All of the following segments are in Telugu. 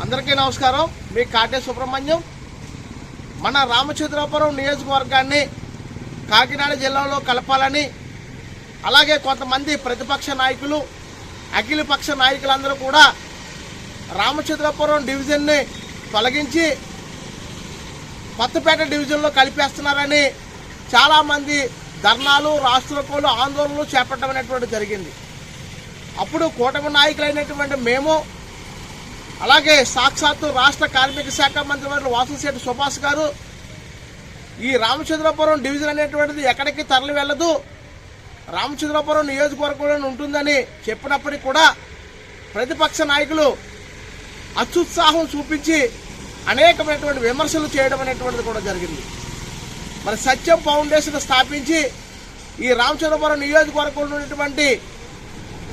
అందరికీ నమస్కారం. మీ కాటే సుబ్రహ్మణ్యం. మన రామచంద్రాపురం నియోజకవర్గాన్ని కాకినాడ జిల్లాలో కలపాలని, అలాగే కొంతమంది ప్రతిపక్ష నాయకులు, అఖిలపక్ష నాయకులందరూ కూడా రామచంద్రాపురం డివిజన్ని తొలగించి కొత్తపేట డివిజన్లో కలిపేస్తున్నారని చాలామంది ధర్నాలు, రాష్ట్రోకోలు, ఆందోళనలు చేపట్టడం జరిగింది. అప్పుడు కూటమి నాయకులైనటువంటి మేము, అలాగే సాక్షాత్తు రాష్ట్ర కార్మిక శాఖ మంత్రి వారు వాసంశెట్టి సుభాష్ గారు ఈ రామచంద్రాపురం డివిజన్ అనేటువంటిది ఎక్కడికి తరలి వెళ్ళదు, రామచంద్రాపురం నియోజకవర్గంలో ఉంటుందని చెప్పినప్పటికీ కూడా ప్రతిపక్ష నాయకులు అత్యుత్సాహం చూపించి అనేకమైనటువంటి విమర్శలు చేయడం అనేటువంటిది కూడా జరిగింది. మరి సత్యం ఫౌండేషన్ స్థాపించి ఈ రామచంద్రపురం నియోజకవర్గంలో ఉన్నటువంటి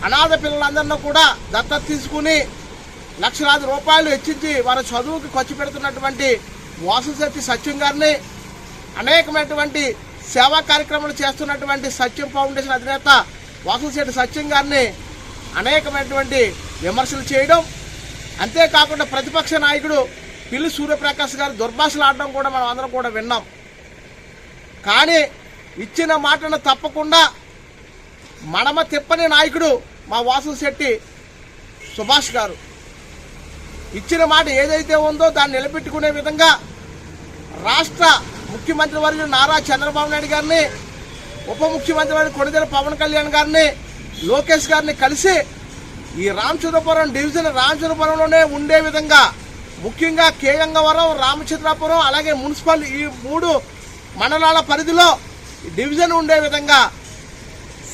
అనాథ పిల్లలందరినీ కూడా దత్తత తీసుకుని లక్షలాది రూపాయలు హెచ్చించి వారి చదువుకి ఖర్చు పెడుతున్నటువంటి వాసంశెట్టి సత్యం గారిని, అనేకమైనటువంటి సేవా కార్యక్రమాలు చేస్తున్నటువంటి సత్యం ఫౌండేషన్ అధినేత వాసంశెట్టి సత్యం గారిని అనేకమైనటువంటి విమర్శలు చేయడం, అంతేకాకుండా ప్రతిపక్ష నాయకుడు పిల్లి సూర్యప్రకాష్ గారు దుర్భాషలు ఆడడం కూడా మనం అందరం కూడా విన్నాం. కానీ ఇచ్చిన మాటను తప్పకుండా మడమ తిప్పని నాయకుడు మా వాసంశెట్టి సుభాష్ గారు. ఇచ్చిన మాట ఏదైతే ఉందో దాన్ని నిలబెట్టుకునే విధంగా రాష్ట్ర ముఖ్యమంత్రి వర్యులు నారా చంద్రబాబు నాయుడు గారిని, ఉప ముఖ్యమంత్రి వర్యులు కొణిదెల పవన్ కళ్యాణ్ గారిని, లోకేష్ గారిని కలిసి ఈ రామచంద్రపురం డివిజన్ రామచంద్రపురంలోనే ఉండే విధంగా, ముఖ్యంగా కేగంగవరం, రామచంద్రాపురం, అలాగే మున్సిపల్ ఈ 3 మండలాల పరిధిలో డివిజన్ ఉండే విధంగా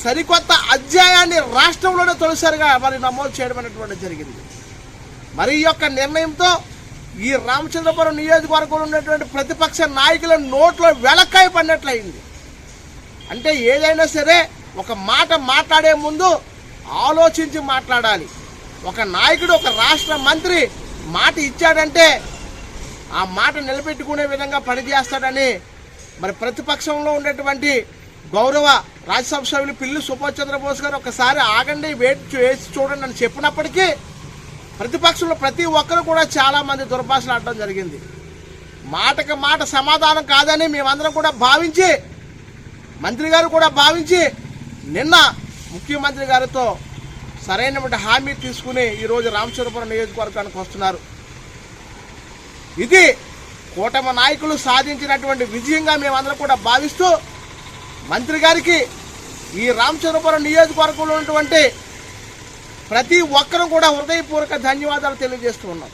సరికొత్త అధ్యాయాన్ని రాష్ట్రంలోనే తొలిసారిగా మరి నమోదు చేయడం అనేటువంటి జరిగింది. మరి ఈ యొక్క నిర్ణయంతో ఈ రామచంద్రపురం నియోజకవర్గంలో ఉన్నటువంటి ప్రతిపక్ష నాయకుల నోట్లో వెలక్కాయ పడినట్లయింది. అంటే ఏదైనా సరే ఒక మాట మాట్లాడే ముందు ఆలోచించి మాట్లాడాలి. ఒక నాయకుడు, ఒక రాష్ట్ర మంత్రి మాట ఇచ్చాడంటే ఆ మాట నిలబెట్టుకునే విధంగా పనిచేస్తాడని మరి ప్రతిపక్షంలో ఉండేటువంటి గౌరవ రాజ్యసభ సభ్యులు పిల్లి సుభాష్ చంద్రబోస్ గారు ఒకసారి ఆగండి, వేసి చూడండి అని చెప్పినప్పటికీ ప్రతిపక్షంలో ప్రతి ఒక్కరు కూడా చాలామంది దుర్భాషలు ఆడడం జరిగింది. మాటకి మాట సమాధానం కాదని మేమందరం కూడా భావించి, మంత్రి గారు కూడా భావించి నిన్న ముఖ్యమంత్రి గారితో సరైనటువంటి హామీ తీసుకుని ఈరోజు రామచంద్రపురం నియోజకవర్గానికి వస్తున్నారు. ఇది కూటమి నాయకులు సాధించినటువంటి విజయంగా మేమందరం కూడా భావిస్తూ మంత్రి గారికి ఈ రామచంద్రపురం నియోజకవర్గంలో ఉన్నటువంటి ప్రతి ఒక్కరూ కూడా హృదయపూర్వక ధన్యవాదాలు తెలియజేస్తూ ఉన్నాం.